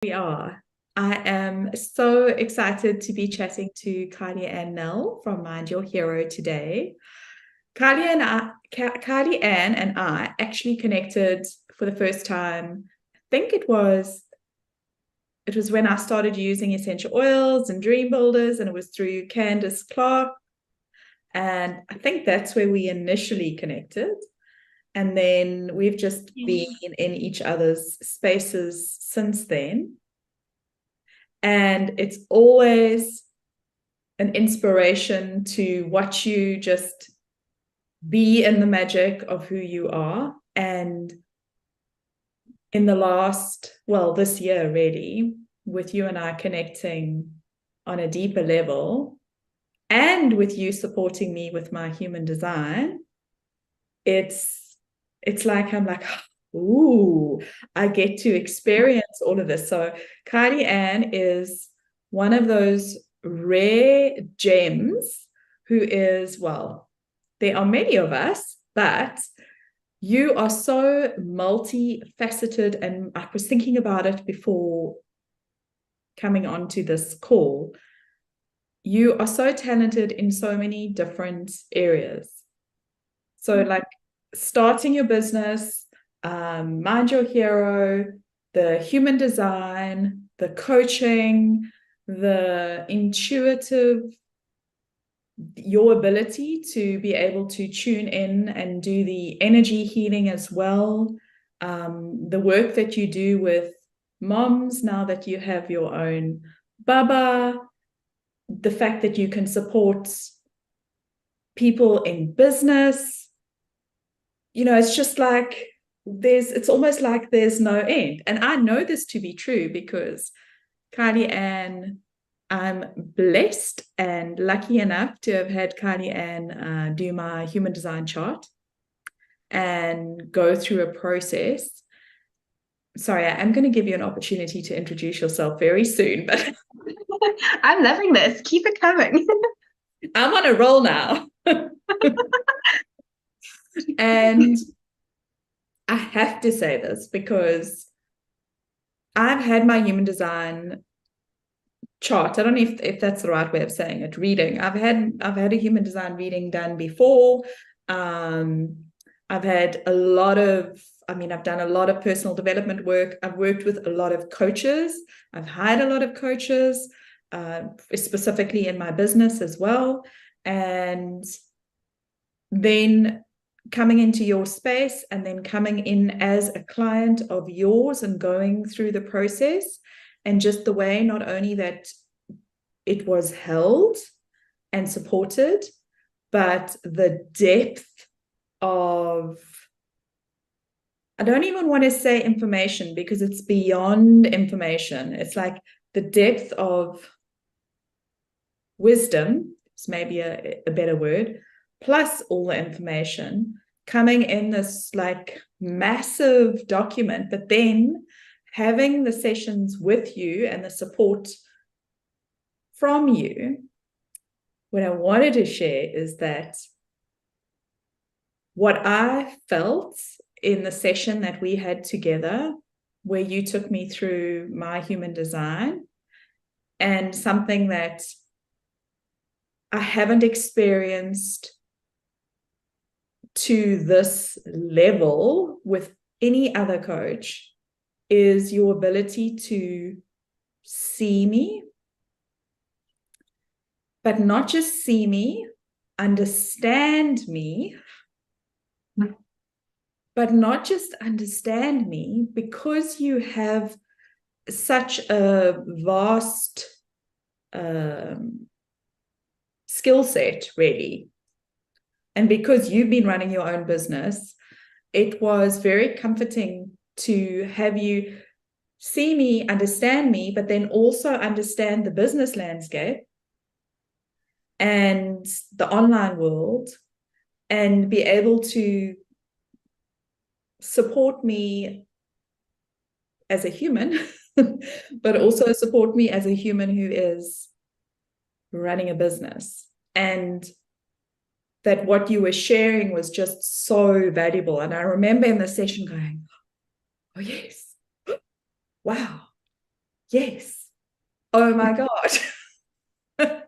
We are. I am so excited to be chatting to Kylie-Ann Nel from Mind Your Hero today. Kylie-Ann and I actually connected for the first time. I think it was when I started using essential oils and dream builders, and it was through Candace Clark. And I think that's where we initially connected. And then we've just been in each other's spaces since then. And it's always an inspiration to watch you just be in the magic of who you are. And in the this year, really, with you and I connecting on a deeper level, and with you supporting me with my human design, it's like I'm like, ooh, I get to experience all of this. So Kylie-Ann is one of those rare gems who is, well, there are many of us, but you are so multifaceted. And I was thinking about it before coming onto this call. You are so talented in so many different areas. So, like starting your business, Mind Your Hero, the human design, the coaching, the intuitive, your ability to be able to tune in and do the energy healing as well. The work that you do with moms now that you have your own baba, the fact that you can support people in business. It's just like it's almost like there's no end. And I know this to be true because Kylie-Ann, I'm blessed and lucky enough to have had Kylie-Ann do my human design chart and go through a process. Sorry, I am going to give you an opportunity to introduce yourself very soon, but I'm loving this. Keep it coming. I'm on a roll now. And I have to say this because I've had my human design chart. I don't know if that's the right way of saying it. Reading. I've had a human design reading done before. I've had a lot of. I've done a lot of personal development work. I've worked with a lot of coaches. I've hired a lot of coaches, specifically in my business as well. And then coming into your space and then coming in as a client of yours and going through the process, and just the way not only that it was held and supported, but the depth of, I don't even want to say information because it's beyond information. It's like the depth of wisdom, it's maybe a better word, plus all the information coming in this like massive document, but then having the sessions with you and the support from you. What I wanted to share is that what I felt in the session that we had together, where you took me through my human design, and something that I haven't experienced to this level with any other coach, is your ability to see me, but not just see me, understand me, but not just understand me, because you have such a vast skill set, really. And because you've been running your own business, it was very comforting to have you see me, understand me, but then also understand the business landscape and the online world, and be able to support me as a human, but also support me as a human who is running a business. And that what you were sharing was just so valuable. And I remember in the session going, oh, yes, wow. Yes. Oh my God.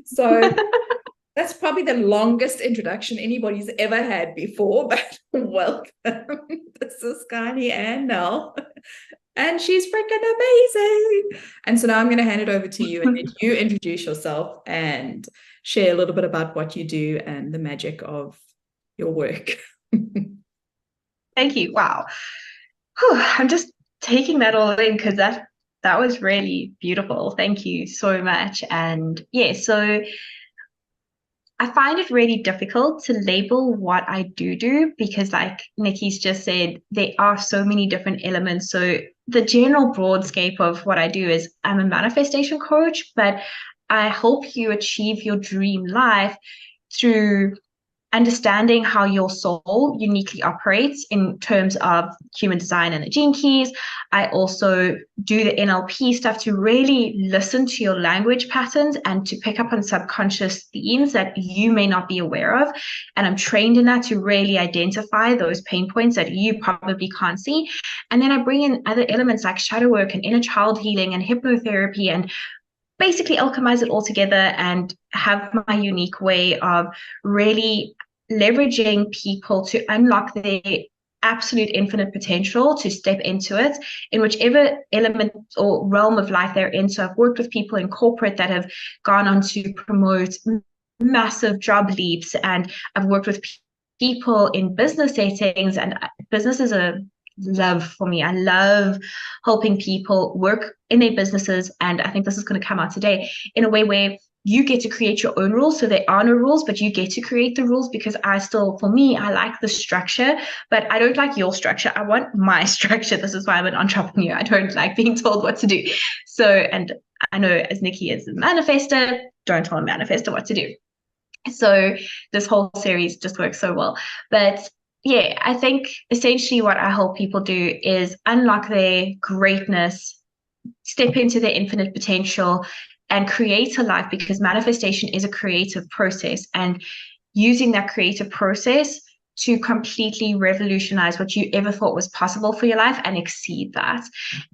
So that's probably the longest introduction anybody's ever had before, but welcome. This is Kylie-Ann Nel, and she's freaking amazing. And so now I'm going to hand it over to you and let you introduce yourself and share a little bit about what you do and the magic of your work. Thank you. Wow. Whew, I'm just taking that all in because that was really beautiful. Thank you so much. And yeah, so I find it really difficult to label what I do because, like Nikki's just said, there are so many different elements. So the general broad scope of what I do is I'm a manifestation coach, but I help you achieve your dream life through understanding how your soul uniquely operates in terms of human design and the gene keys. I also do the NLP stuff to really listen to your language patterns and to pick up on subconscious themes that you may not be aware of. And I'm trained in that to really identify those pain points that you probably can't see. And then I bring in other elements like shadow work and inner child healing and hypnotherapy and basically alchemize it all together and have my unique way of really leveraging people to unlock their absolute infinite potential to step into it in whichever element or realm of life they're in. So I've worked with people in corporate that have gone on to promote massive job leaps, and I've worked with people in business settings, and business is a love for me. I love helping people work in their businesses. And I think this is going to come out today in a way where you get to create your own rules. So there are no rules, but you get to create the rules because for me, I like the structure, but I don't like your structure. I want my structure. This is why I'm an entrepreneur. I don't like being told what to do. So, and I know as Nikki is a manifestor, don't tell a manifestor what to do. So this whole series just works so well. But yeah, I think essentially what I help people do is unlock their greatness, step into their infinite potential, and create a life, because manifestation is a creative process. And using that creative process to completely revolutionize what you ever thought was possible for your life and exceed that.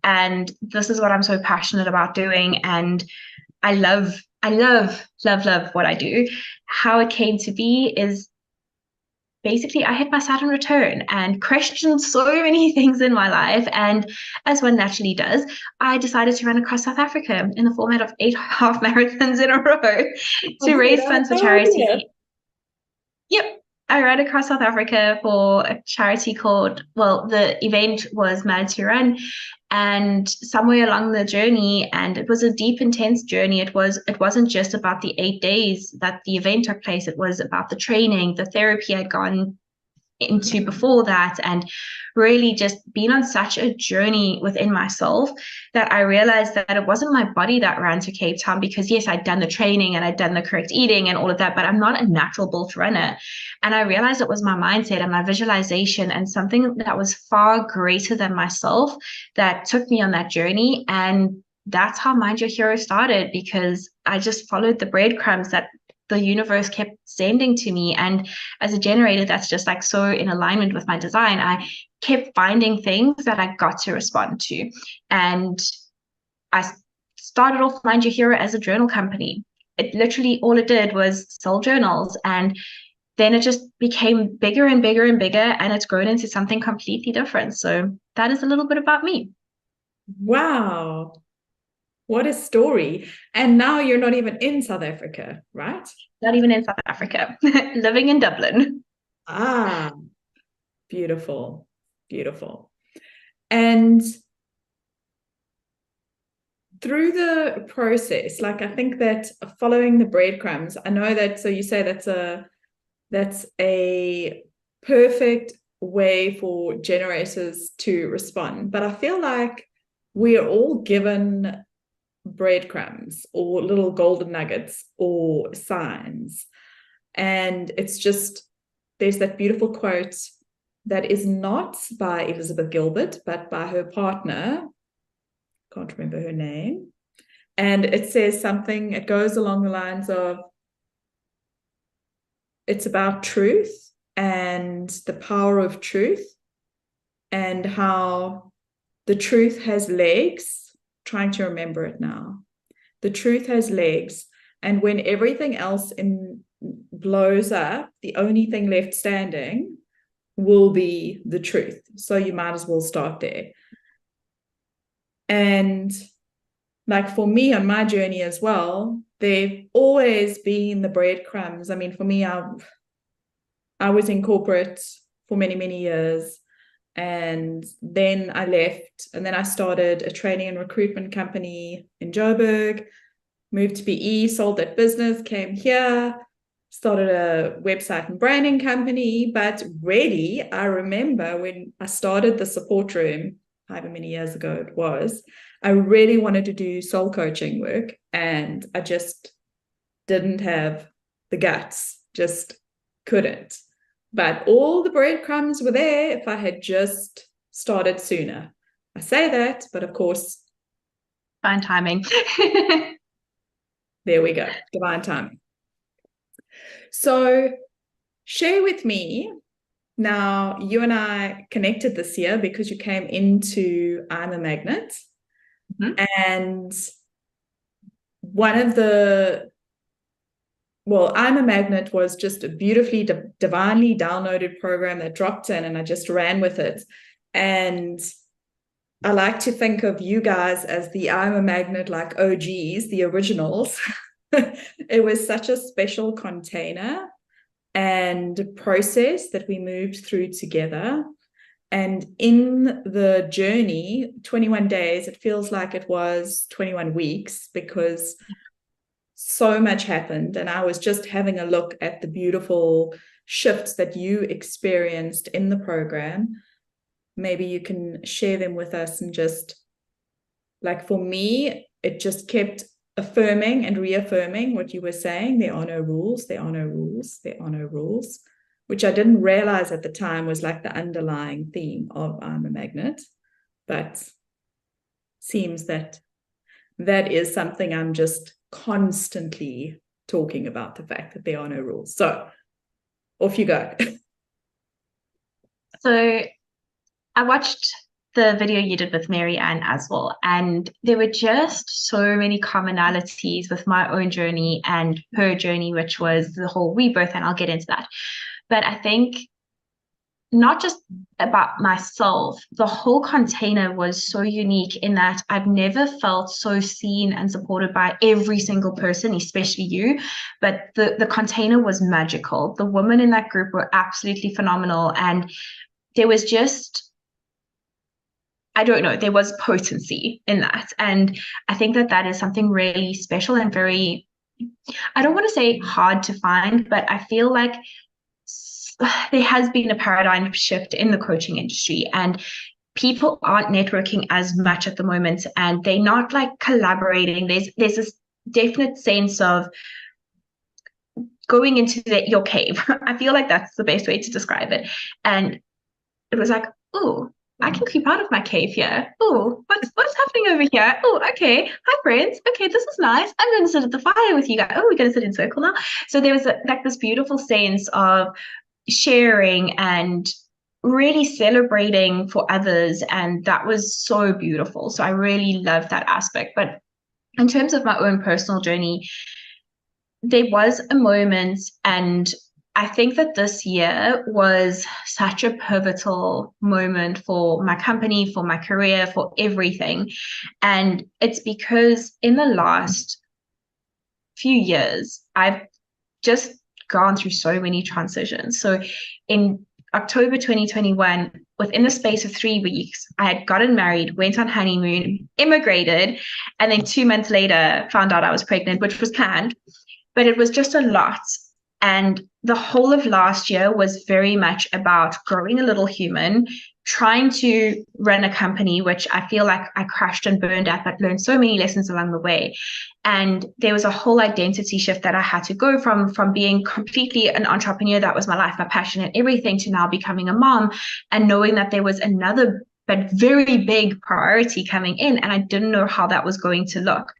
And this is what I'm so passionate about doing. And I love, love what I do. How it came to be is basically I had my Saturn return and questioned so many things in my life. And as one naturally does, I decided to run across South Africa in the format of 8 half marathons in a row to Okay, raise I had funds for no idea. charity. Yep. I ran across South Africa for a charity called, well, the event was Mad to Run. And somewhere along the journey, and it was a deep, intense journey. It wasn't just about the 8 days that the event took place. It was about the training, the therapy I'd gone into before that, and really just been on such a journey within myself that I realized that it wasn't my body that ran to Cape Town, because yes, I'd done the training and I'd done the correct eating and all of that, but I'm not a natural built runner. And I realized it was my mindset and my visualization and something that was far greater than myself that took me on that journey. And that's how Mind Your Hero started, because I just followed the breadcrumbs that the universe kept sending to me. And as a generator, that's just like so in alignment with my design. I kept finding things that I got to respond to. And I started off Mind Your Hero as a journal company. It literally, all it did was sell journals. And then it just became bigger and bigger and bigger. And it's grown into something completely different. So that is a little bit about me. Wow. What a story. And now you're not even in South Africa, right? Not even in South Africa, living in Dublin. Ah, beautiful. Beautiful. And through the process, like I think that following the breadcrumbs, I know that, so you say that's a perfect way for generators to respond. But I feel like we are all given breadcrumbs or little golden nuggets or signs. And it's just, there's that beautiful quote that is not by Elizabeth Gilbert, but by her partner. Can't remember her name. And it says something, it goes along the lines of, it's about truth and the power of truth and how the truth has legs trying to remember it now. The truth has legs. And when everything else blows up, the only thing left standing will be the truth. So you might as well start there. And like for me on my journey as well, they've always been the breadcrumbs. I mean, for me, I was in corporate for many, many years. And then I left, and then I started a training and recruitment company in Joburg, moved to BE, sold that business, came here, started a website and branding company. But really, I remember when I started the support room, however many years ago it was, I really wanted to do soul coaching work, and I just didn't have the guts, just couldn't. But all the breadcrumbs were there if I had just started sooner. I say that, but of course, Fine timing. there we go, divine timing. So share with me, now you and I connected this year because you came into I'm a Magnet. Mm-hmm. And one of the I'm a Magnet was just a beautifully, divinely downloaded program that dropped in, and I just ran with it. And I like to think of you guys as the I'm a Magnet, like OGs, the originals. It was such a special container and process that we moved through together. And in the journey, 21 days, it feels like it was 21 weeks because so much happened. And I was just having a look at the beautiful shifts that you experienced in the program. Maybe you can share them with us. And just like for me, it just kept affirming and reaffirming what you were saying. There are no rules, there are no rules, there are no rules, which I didn't realize at the time was like the underlying theme of I'm a Magnet. But seems that is something I'm just constantly talking about, the fact that there are no rules. So off you go. So I watched the video you did with Mary-Ann as well, and there were just so many commonalities with my own journey and her journey, which was the whole rebirth, and I'll get into that. But I think not just about myself, the whole container was so unique in that I've never felt so seen and supported by every single person, especially you. But the container was magical. The women in that group were absolutely phenomenal. And there was just, I don't know, there was potency in that. And I think that is something really special and very, I don't want to say hard to find, but I feel like there has been a paradigm shift in the coaching industry, and people aren't networking as much at the moment, and they're not like collaborating. There's this definite sense of going into your cave. I feel like that's the best way to describe it. And it was like, oh, I can creep out of my cave here. Oh, what's happening over here? Oh, okay. Hi, friends. Okay, this is nice. I'm going to sit at the fire with you guys. Oh, we're going to sit in circle now. So there was like this beautiful sense of sharing and really celebrating for others, and that was so beautiful. So I really love that aspect. But in terms of my own personal journey, there was a moment, and I think that this year was such a pivotal moment for my company, for my career, for everything. And it's because in the last few years, I've just gone through so many transitions. So in October 2021, within the space of 3 weeks, I had gotten married, went on honeymoon, immigrated, and then 2 months later found out I was pregnant, which was planned, but it was just a lot. And the whole of last year was very much about growing a little human, trying to run a company, which I feel like I crashed and burned at, but learned so many lessons along the way. And there was a whole identity shift that I had to go from being completely an entrepreneur, that was my life, my passion and everything, to now becoming a mom, and knowing that there was another but very big priority coming in. And I didn't know how that was going to look.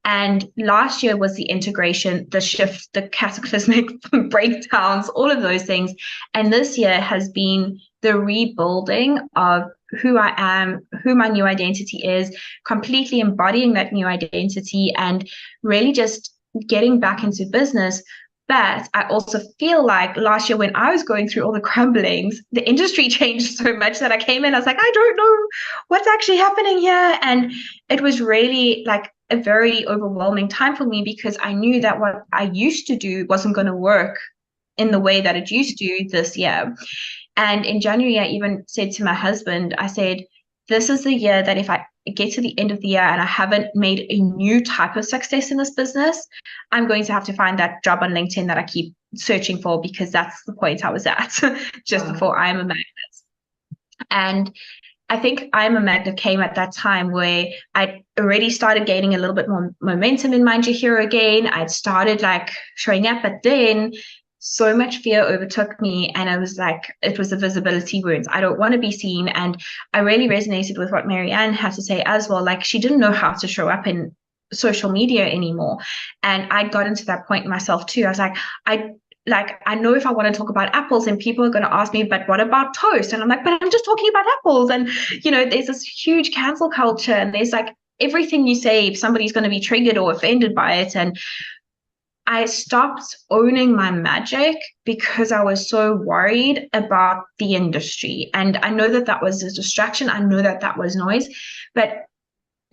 And last year was the integration, the shift, the cataclysmic breakdowns, all of those things. And this year has been the rebuilding of who I am, who my new identity is, completely embodying that new identity and really just getting back into business. But I also feel like last year when I was going through all the crumblings, the industry changed so much that I came in, I was like, I don't know what's actually happening here. And it was really like a very overwhelming time for me because I knew that what I used to do wasn't going to work in the way that it used to this year. And in January, I even said to my husband, I said, this is the year that if I get to the end of the year and I haven't made a new type of success in this business, I'm going to have to find that job on LinkedIn that I keep searching for because that's the point I was at just before I Am a Magnet. And I think I Am a Magnet came at that time where I already started gaining a little bit more momentum in Mind Your Hero again. I'd started like showing up, but then so much fear overtook me. And I was like, it was a visibility wound. I don't want to be seen. And I really resonated with what Marianne had to say as well. Like she didn't know how to show up in social media anymore. And I got into that point myself too. I was like, I know if I want to talk about apples and people are going to ask me, but what about toast? And I'm like, but I'm just talking about apples. And, there's this huge cancel culture and there's like everything you say, somebody's going to be triggered or offended by it. And I stopped owning my magic because I was so worried about the industry. And I know that that was a distraction. I know that that was noise, but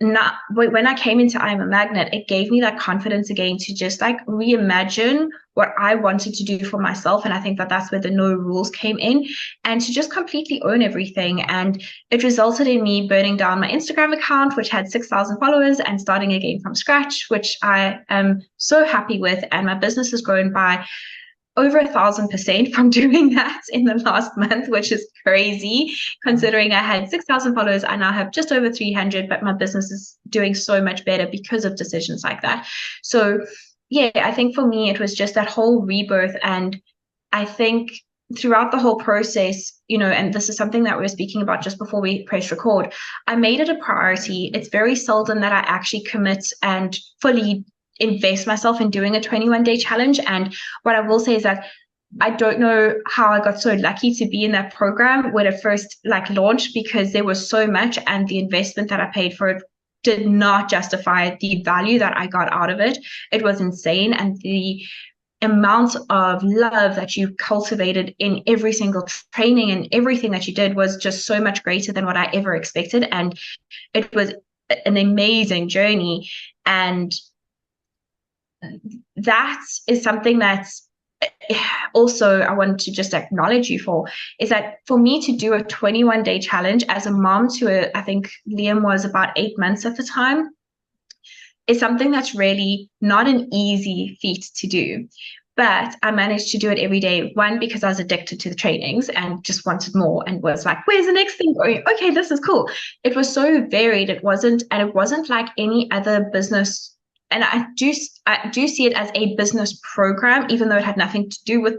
not when I came into I Am a Magnet, it gave me that confidence again to just like reimagine what I wanted to do for myself. And I think that that's where the no rules came in and to just completely own everything. And it resulted in me burning down my Instagram account, which had 6,000 followers, and starting again from scratch, which I am so happy with. And my business has grown by over 1,000% from doing that in the last month, which is crazy considering I had 6,000 followers. I now have just over 300, but my business is doing so much better because of decisions like that. So yeah, I think for me, it was just that whole rebirth. And I think throughout the whole process, and this is something that we were speaking about just before we press record, I made it a priority. It's very seldom that I actually commit and fully invest myself in doing a 21-day challenge. And what I will say is that I don't know how I got so lucky to be in that program when it first launched, because there was so much and the investment that I paid for it did not justify the value that I got out of it. It was insane. And the amount of love that you cultivated in every single training and everything that you did was just so much greater than what I ever expected. And it was an amazing journey. And that is something that's also I wanted to just acknowledge you for, is that for me to do a 21-day challenge as a mom to I think Liam was about 8 months at the time, is something that's really not an easy feat to do. But I managed to do it every day. One, because I was addicted to the trainings and just wanted more and was like, where's the next thing going? Okay, this is cool. It was so varied. It wasn't like any other business. And I do see it as a business program, even though it had nothing to do with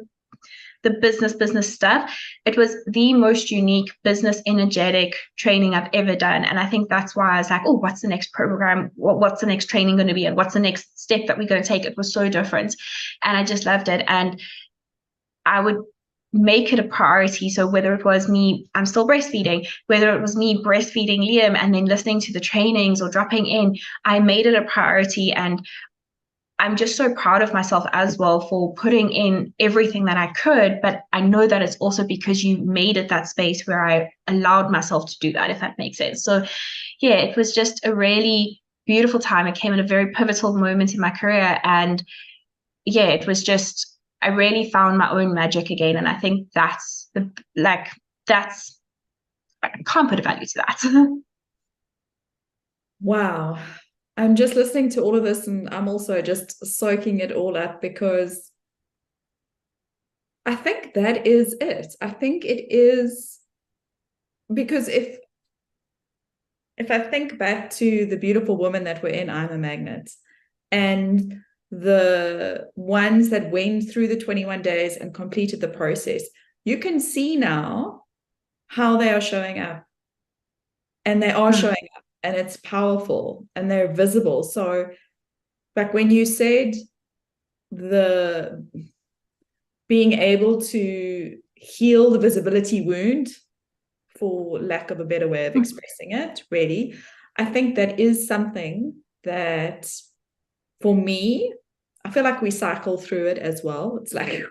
the business stuff. It was the most unique business energetic training I've ever done. And I think that's why I was like, oh, what's the next program? What's the next training going to be? And what's the next step that we're going to take? It was so different. And I just loved it. And I would make it a priority. So whether it was me, I'm still breastfeeding, whether it was me breastfeeding Liam and then listening to the trainings or dropping in, I made it a priority. And I'm just so proud of myself as well for putting in everything that I could. But I know that it's also because you made it that space where I allowed myself to do that, if that makes sense. So yeah, it was just a really beautiful time. It came at a very pivotal moment in my career. And yeah, it was just, I really found my own magic again. And I think I can't put a value to that. Wow. I'm just listening to all of this and I'm also just soaking it all up because I think that is it. I think it is because if I think back to the beautiful women that were in I'm a Magnet and the ones that went through the 21 days and completed the process, you can see now how they are showing up. and they are Mm. showing up, and it's powerful, and they're visible. So, like when you said the being able to heal the visibility wound, for lack of a better way of expressing it, really, I think that is something that for me, I feel like we cycle through it as well. It's like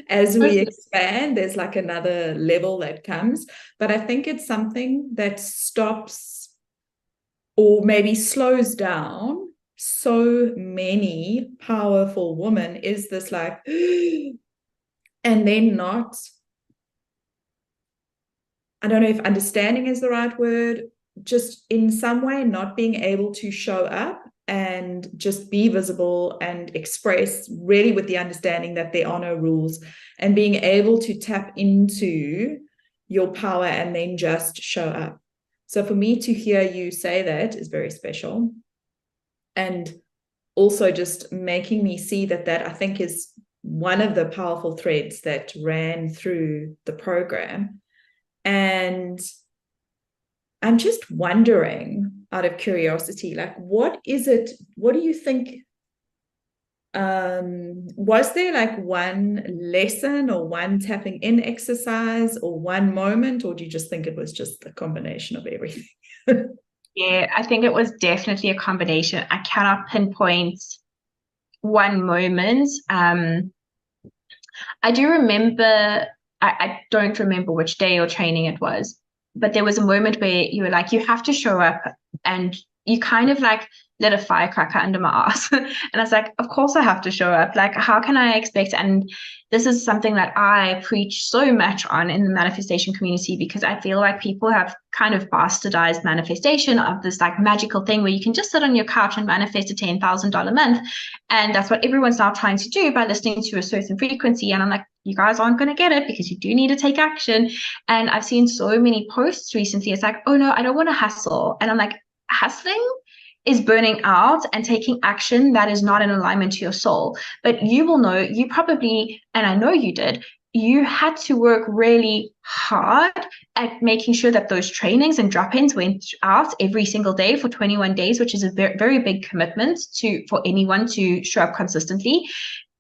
as we expand, there's like another level that comes. But I think it's something that stops or maybe slows down so many powerful women is this like, and then not, I don't know if understanding is the right word, just in some way not being able to show up and just be visible and express really with the understanding that there are no rules and being able to tap into your power and then just show up. So for me to hear you say that is very special. And also just making me see that I think is one of the powerful threads that ran through the program. And I'm just wondering, out of curiosity, like, what is it? What do you think? Was there like one lesson or one tapping in exercise or one moment, or do you just think it was just a combination of everything? Yeah, I think it was definitely a combination. I cannot pinpoint one moment. I do remember, I don't remember which day or training it was, but there was a moment where you were like, you have to show up, and you kind of like lit a firecracker under my ass. And I was like, of course I have to show up. Like, how can I expect? And this is something that I preach so much on in the manifestation community, because I feel like people have kind of bastardized manifestation of this like magical thing where you can just sit on your couch and manifest a $10,000 month. And that's what everyone's now trying to do by listening to a certain frequency. And I'm like, you guys aren't going to get it, because you do need to take action. And I've seen so many posts recently. It's like, oh no, I don't want to hustle. And I'm like, hustling is burning out and taking action that is not in alignment to your soul. But you will know, you probably, and I know you did, you had to work really hard at making sure that those trainings and drop-ins went out every single day for 21 days, which is a very, very big commitment for anyone to show up consistently.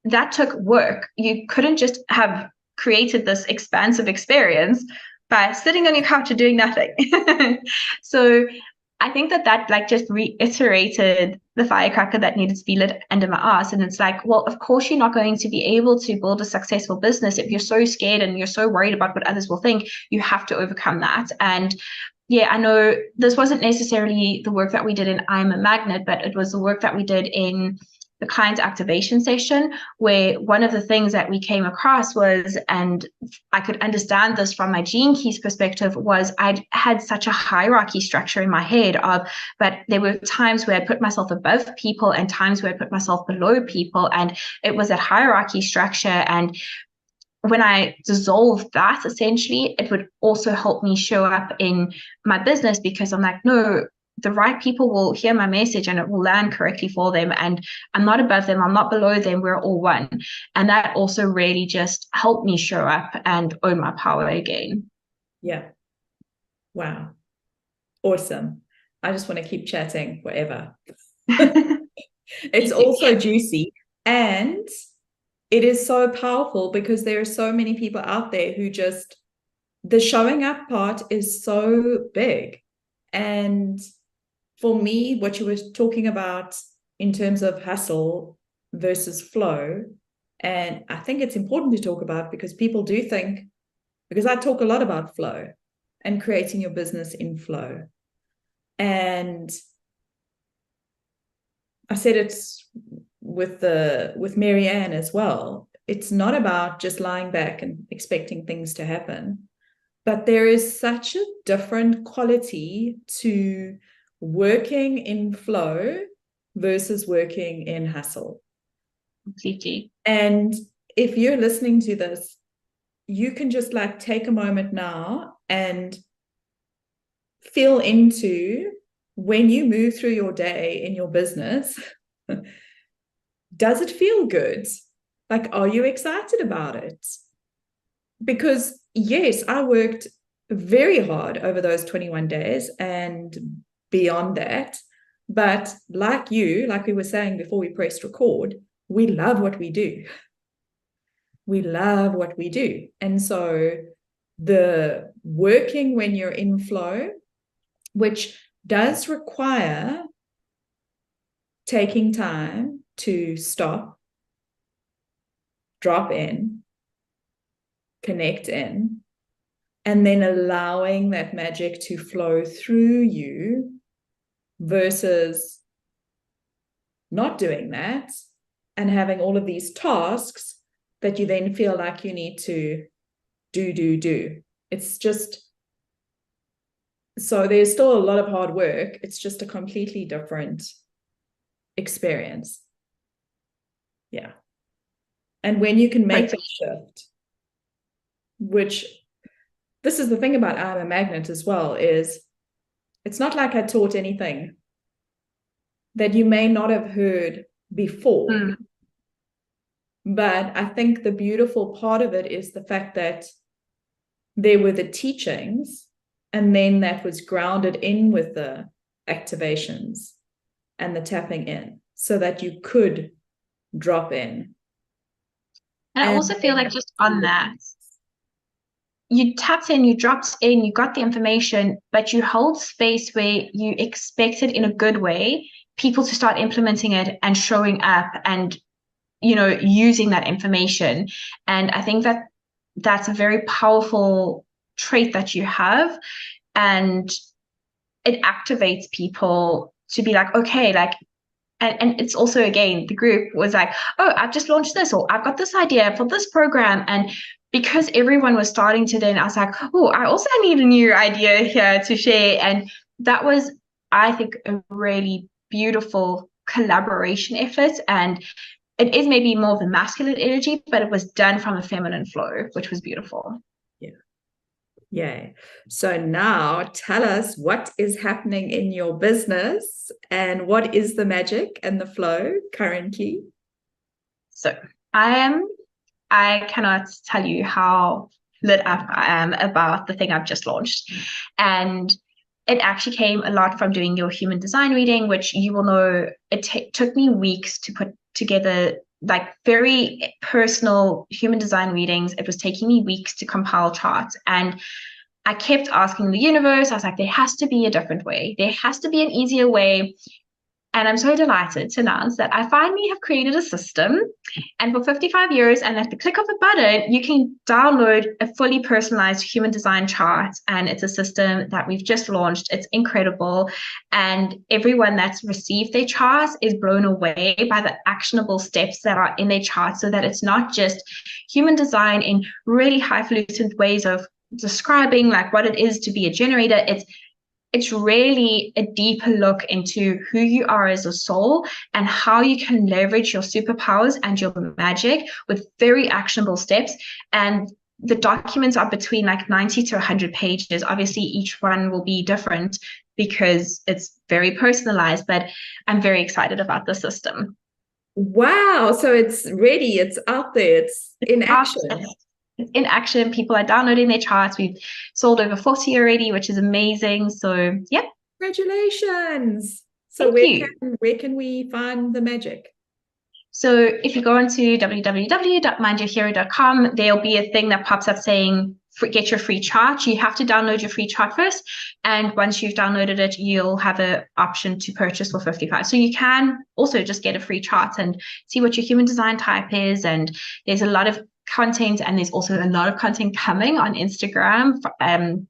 That took work. You couldn't just have created this expansive experience by sitting on your couch and doing nothing. So I think that like just reiterated the firecracker that needed to be lit under my ass. And it's like, well, of course you're not going to be able to build a successful business if you're so scared and you're so worried about what others will think. You have to overcome that. And yeah, I know this wasn't necessarily the work that we did in I'm a Magnet, but it was the work that we did in the client activation session, where one of the things that we came across was, and I could understand this from my Gene Keys perspective, was I'd had such a hierarchy structure in my head of, but there were times where I put myself above people and times where I put myself below people. And it was that hierarchy structure. And when I dissolved that, essentially, it would also help me show up in my business, because I'm like, no, the right people will hear my message and it will land correctly for them. And I'm not above them, I'm not below them, we're all one. And that also really just helped me show up and own my power again. Yeah. Wow. Awesome. I just want to keep chatting forever. It's also juicy, and it is so powerful because there are so many people out there who just, the showing up part is so big. And for me, what you were talking about in terms of hustle versus flow, and I think it's important to talk about because people do think, because I talk a lot about flow and creating your business in flow. And I said it's with Marianne as well. It's not about just lying back and expecting things to happen, but there is such a different quality to working in flow versus working in hustle. Completely. And if you're listening to this, you can just like take a moment now and feel into, when you move through your day in your business, does it feel good? Like, are you excited about it? Because yes, I worked very hard over those 21 days and beyond that. But like you, like we were saying before we pressed record, we love what we do. We love what we do. And so the working when you're in flow, which does require taking time to stop, drop in, connect in, and then allowing that magic to flow through you versus not doing that and having all of these tasks that you then feel like you need to do. It's just, so there's still a lot of hard work. It's just a completely different experience. Yeah. And when you can make that shift, which this is the thing about I'm a Magnet as well, is it's not like I taught anything that you may not have heard before. But I think the beautiful part of it is the fact that there were the teachings, and then that was grounded in with the activations and the tapping in so that you could drop in. And I also feel like just on that, you tapped in, you dropped in, you got the information, but you hold space where you expected in a good way people to start implementing it and showing up and, you know, using that information. And I think that that's a very powerful trait that you have. And it activates people to be like, okay, like, and it's also, again, the group was like, oh, I've just launched this, or I've got this idea for this program. And because everyone was starting to, then I was like, oh, I also need a new idea here to share. And that was, I think, a really beautiful collaboration effort. And it is maybe more of the masculine energy, but it was done from a feminine flow, which was beautiful. Yeah. Yeah. So now tell us what is happening in your business and what is the Magick and the flow currently? So I cannot tell you how lit up I am about the thing I've just launched. And it actually came a lot from doing your human design reading, which you will know it took me weeks to put together, like very personal human design readings. It was taking me weeks to compile charts. And I kept asking the universe, I was like, there has to be a different way. There has to be an easier way. And I'm so delighted to announce that I finally have created a system. And for 55 years, and at the click of a button, you can download a fully personalized human design chart. And it's a system that we've just launched. It's incredible. And everyone that's received their charts is blown away by the actionable steps that are in their chart, so that it's not just human design in really highfalutin ways of describing like what it is to be a generator. It's really a deeper look into who you are as a soul and how you can leverage your superpowers and your magic with very actionable steps. And the documents are between like 90 to 100 pages. Obviously, each one will be different because it's very personalized, but I'm very excited about the system. Wow. So it's ready. It's out there. It's in action. It's in action. People are downloading their charts. We've sold over 40 already, which is amazing. So, yeah. Congratulations. So where can we find the Magick? So if you go onto www.mindyourhero.com, there'll be a thing that pops up saying get your free chart. You have to download your free chart first. And once you've downloaded it, you'll have an option to purchase for 55. So you can also just get a free chart and see what your human design type is. And there's a lot of content, and there's also a lot of content coming on Instagram.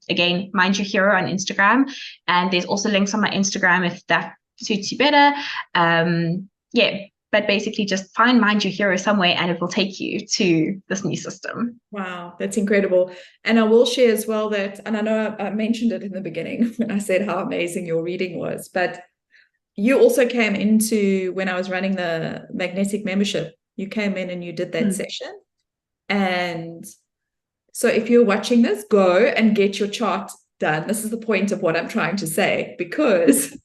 Again, Mind Your Hero on Instagram. And there's also links on my Instagram if that suits you better. Yeah. But basically just find Mind Your Hero somewhere and it will take you to this new system. Wow, that's incredible. And I will share as well that, and I know I mentioned it in the beginning when I said how amazing your reading was, but you also came into, when I was running the magnetic membership, you came in and you did that session. And so if you're watching this, go and get your chart done. This is the point of what I'm trying to say, because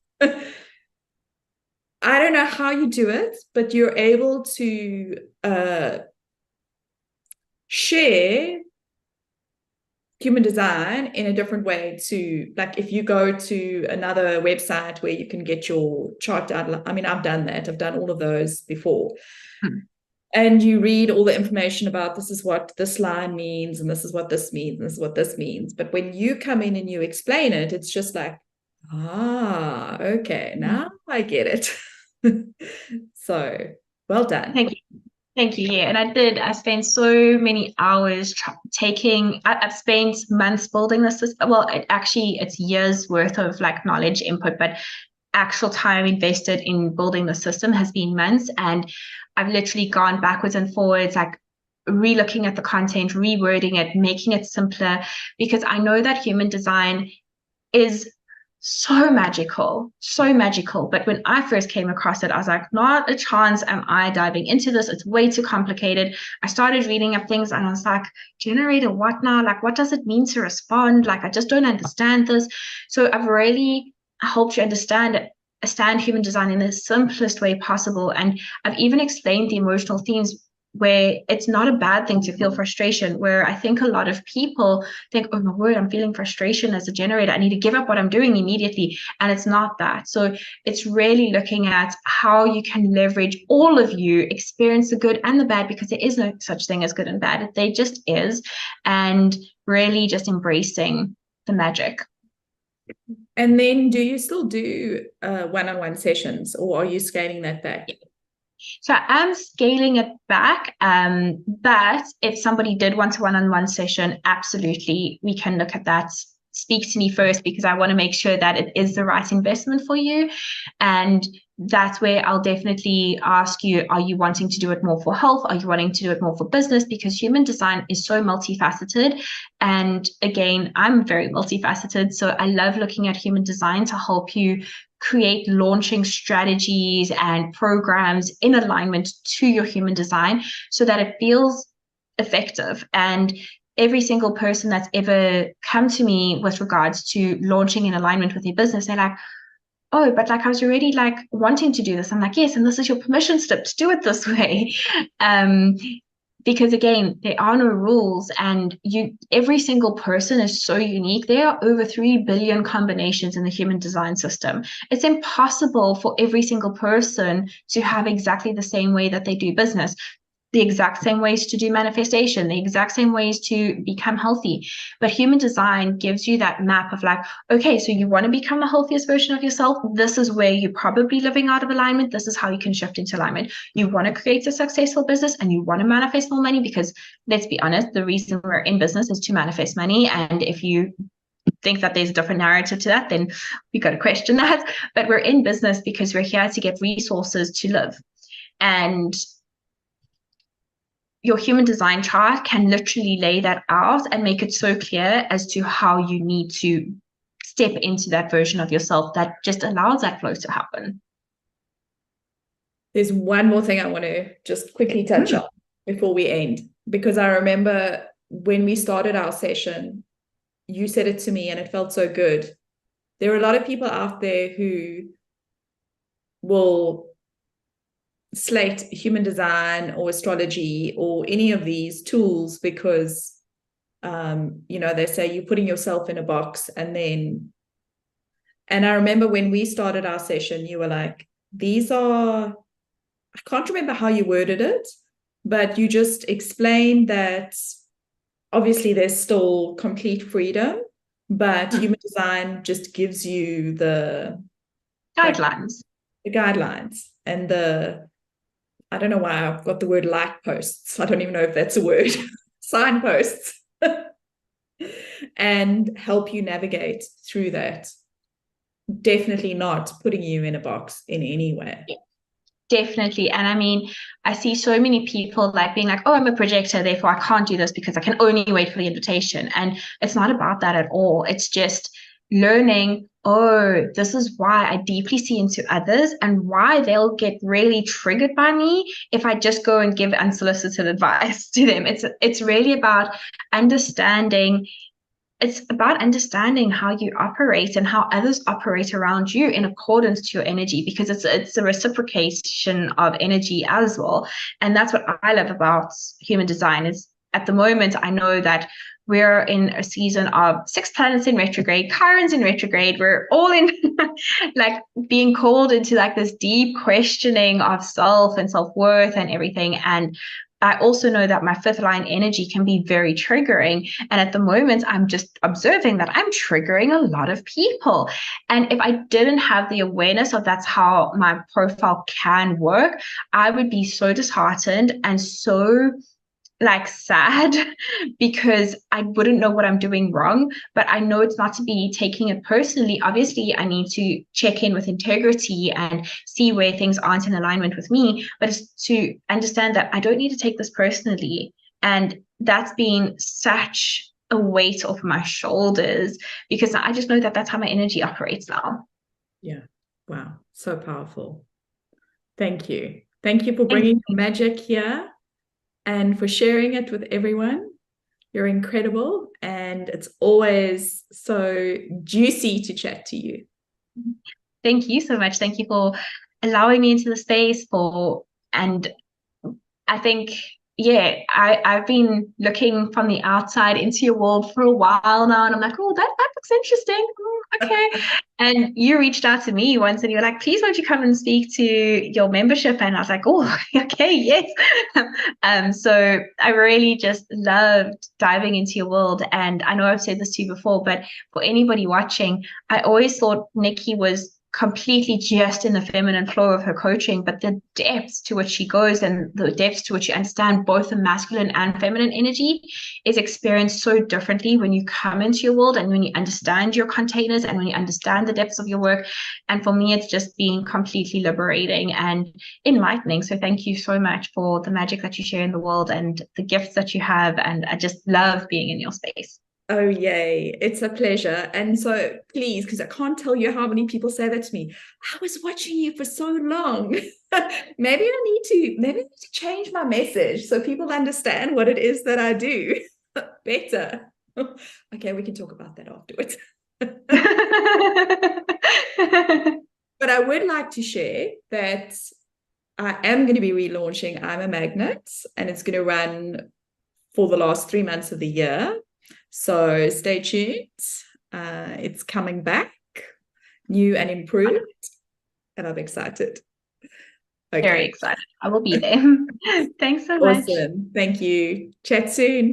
I don't know how you do it, but you're able to share human design in a different way to, like, if you go to another website where you can get your chart outline. I mean, I've done that. I've done all of those before. Hmm. And you read all the information about this is what this line means, and this is what this means, and this is what this means. But when you come in and you explain it, it's just like, okay, now I get it. So well done. Thank you. Thank you. Yeah. And I did. I spent so many hours I've spent months building this system. Well, it's years worth of like knowledge input, but actual time invested in building the system has been months. And I've literally gone backwards and forwards, like re-looking at the content, rewording it, making it simpler, because I know that human design is so magical, so magical. But when I first came across it, I was like, not a chance am I diving into this. It's way too complicated. I started reading up things and I was like, generator, what now? Like, what does it mean to respond? Like, I just don't understand this. So I've really helped you understand human design in the simplest way possible. And I've even explained the emotional themes where it's not a bad thing to feel frustration, where I think a lot of people think, oh my word, I'm feeling frustration as a generator. I need to give up what I'm doing immediately. And it's not that. So it's really looking at how you can leverage all of you, experience the good and the bad, because there is no such thing as good and bad. They just is. And really just embracing the magic. And then do you still do one-on-one sessions, or are you scaling that back? So I'm scaling it back. But if somebody did want a one-on-one session, absolutely, we can look at that. Speak to me first, because I want to make sure that it is the right investment for you. And that's where I'll definitely ask you, are you wanting to do it more for health? Are you wanting to do it more for business? Because human design is so multifaceted. And again, I'm very multifaceted. So I love looking at human design to help you create launching strategies and programs in alignment to your human design so that it feels effective. And every single person that's ever come to me with regards to launching in alignment with their business, they're like, oh, but like I was already like wanting to do this. I'm like, yes, and this is your permission slip to do it this way. Because again, there are no rules, and every single person is so unique. There are over 3 billion combinations in the human design system. It's impossible for every single person to have exactly the same way that they do business, the exact same ways to do manifestation, the exact same ways to become healthy. But human design gives you that map of like, okay, so you want to become the healthiest version of yourself. This is where you're probably living out of alignment. This is how you can shift into alignment. You want to create a successful business and you want to manifest more money, because let's be honest, the reason we're in business is to manifest money. And if you think that there's a different narrative to that, then we got to question that. But we're in business because we're here to get resources to live. And your human design chart can literally lay that out and make it so clear as to how you need to step into that version of yourself that just allows that flow to happen. There's one more thing I want to just quickly touch on before we end, because I remember when we started our session, you said it to me and it felt so good. There are a lot of people out there who will slate human design or astrology or any of these tools because they say you're putting yourself in a box. And I remember when we started our session, you were like, I can't remember how you worded it, but you just explained that obviously there's still complete freedom, but human design just gives you the guidelines. The guidelines and I don't know why I've got the word light posts. I don't even know if that's a word. Signposts. And help you navigate through that. Definitely not putting you in a box in any way. Definitely. And I mean, I see so many people like being like, oh, I'm a projector, therefore I can't do this because I can only wait for the invitation. And it's not about that at all. It's just learning, oh, this is why I deeply see into others and why they'll get really triggered by me if I just go and give unsolicited advice to them. It's really about understanding. It's about understanding how you operate and how others operate around you in accordance to your energy, because it's a reciprocation of energy as well. And that's what I love about human design is at the moment, I know that we're in a season of 6 planets in retrograde, Chiron's in retrograde. We're all in like being called into like this deep questioning of self and self-worth and everything. And I also know that my fifth line energy can be very triggering. And at the moment, I'm just observing that I'm triggering a lot of people. And if I didn't have the awareness of that's how my profile can work, I would be so disheartened and so like sad because I wouldn't know what I'm doing wrong, but I know it's not to be taking it personally. Obviously, I need to check in with integrity and see where things aren't in alignment with me, but it's to understand that I don't need to take this personally. And that's been such a weight off my shoulders because I just know that that's how my energy operates now. Yeah. Wow. So powerful. Thank you. Thank you for Thank bringing you. your magic here and for sharing it with everyone. You're incredible. And it's always so juicy to chat to you. Thank you so much. Thank you for allowing me into the space and I think, yeah, I've been looking from the outside into your world for a while now, and I'm like, oh, that looks interesting. Okay. And you reached out to me once and you were like, please won't you come and speak to your membership? And I was like, oh, okay, yes. So I really just loved diving into your world. And I know I've said this to you before, but for anybody watching, I always thought Nikki was completely just in the feminine flow of her coaching, but the depths to which she goes and the depths to which you understand both the masculine and feminine energy is experienced so differently when you come into your world and when you understand your containers and when you understand the depths of your work. And for me, it's just been completely liberating and enlightening. So thank you so much for the magic that you share in the world and the gifts that you have. And I just love being in your space. Oh, yay. It's a pleasure. And so please, because I can't tell you how many people say that to me. I was watching you for so long. Maybe I need to change my message so people understand what it is that I do better. Okay, we can talk about that afterwards. But I would like to share that I am going to be relaunching I'm a Magnet, and it's going to run for the last 3 months of the year. So stay tuned. It's coming back, new and improved, and I'm excited. Very Okay, excited. I will be there. Thanks so much. awesome. Thank you. Chat soon.